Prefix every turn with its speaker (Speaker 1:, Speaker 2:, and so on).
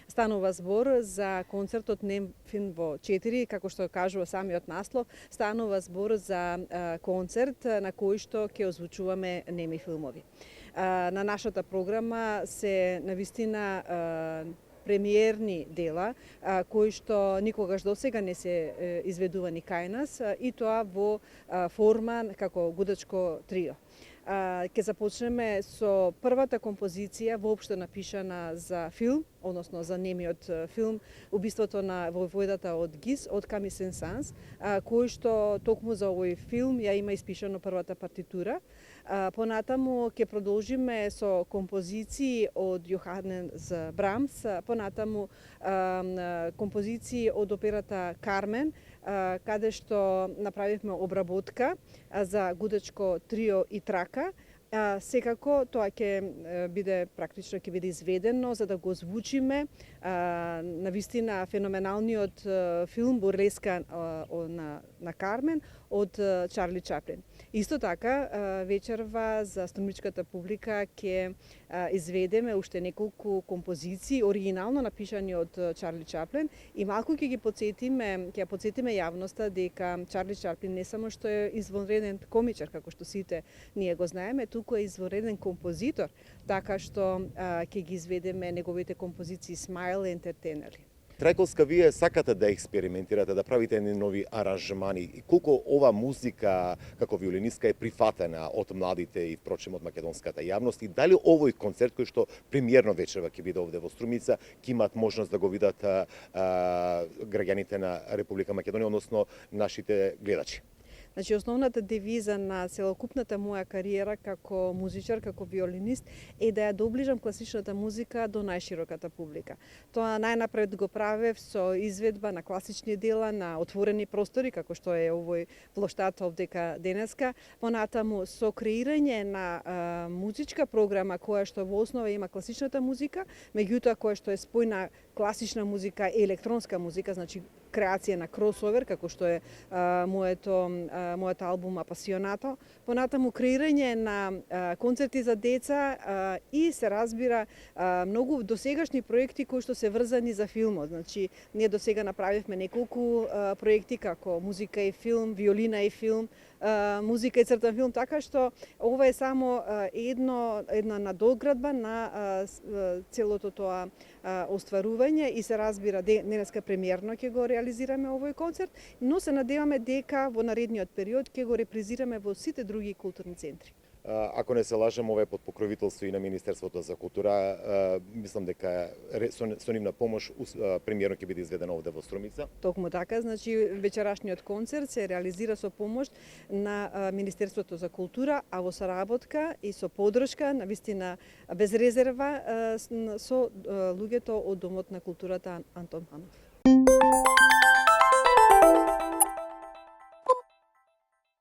Speaker 1: Станува збор за концертот Нем филм во 4, како што кажува самиот наслов, станува збор за концерт на кој што ќе озвучуваме неми филмови. На нашата програма се навистина премиерни дела кои што никогаш досега не се изведувани кај нас и тоа во форма како гудачко трио. Ќе започнеме со првата композиција воопшто напишана за филм, односно за немиот филм Убиството на војводата од Гис од Камил Сен-Санс, кој што токму за овој филм ја има испишано првата партитура. Понатаму ќе продолжиме со композиции од Јоханес Брамс, понатаму композиции од операта Кармен, каде што направивме обработка за гудачко трио и трака. Секако тоа ќе биде практично ќе биде изведено за да го озвучиме навистина феноменалниот филм Бурлеска на Кармен од Чарли Чаплин. Исто така вечерва за стомричката публика ќе изведеме уште неколку композиции оригинално напишани од Чарли Чаплин и малку ќе ги потсетиме јавноста дека Чарли Чаплин не само што е извонреден комичар како што сите ние го знаеме, туку е извонреден композитор, така што ќе ги изведеме неговите композиции Smile Entertainer.
Speaker 2: Трајковска, вие сакате да експериментирате, да правите едни нови аранжмани. И колку ова музика како виолинистка е прифатена од младите и впрочем од македонската јавност, и дали овој концерт кој што премиерно вечерва ќе биде овде во Струмица, ќе имаат можност да го видат граѓаните на Република Македонија, односно нашите гледачи?
Speaker 1: Значи, основната девиза на целокупната моја кариера како музичар, како виолинист е да ја доближам класичната музика до најшироката публика. Тоа најнапред го правев со изведба на класични дела на отворени простори, како што е овој плоштад овдека денеска, понатаму со креирање на музичка програма која што во основа има класичната музика, меѓутоа која што е спојна класична музика и електронска музика, значи креација на кросовер, како што е мојот албум Апасионато, понатаму креирање на концерти за деца и се разбира многу досегашни проекти кои што се врзани за филмот. Значи, ние досега направивме неколку проекти како музика и филм, виолина и филм, музика и цртан филм, така што ова е само една надоградба на целото тоа остварување и се разбира денеска премиерно ќе го реализираме овој концерт, но се надеваме дека во наредниот период ќе го репризираме во сите други културни центри.
Speaker 2: Ако не се лажам, ова е под покровителство и на Министерството за култура. Мислам дека со нивна помош премиерно ќе биде изведено овде во Струмица.
Speaker 1: Токму така, значи вечерашниот концерт се реализира со помош на Министерството за култура, а во соработка и со поддршка, навистина без резерва, со луѓето од Домот на културата Антон Панов.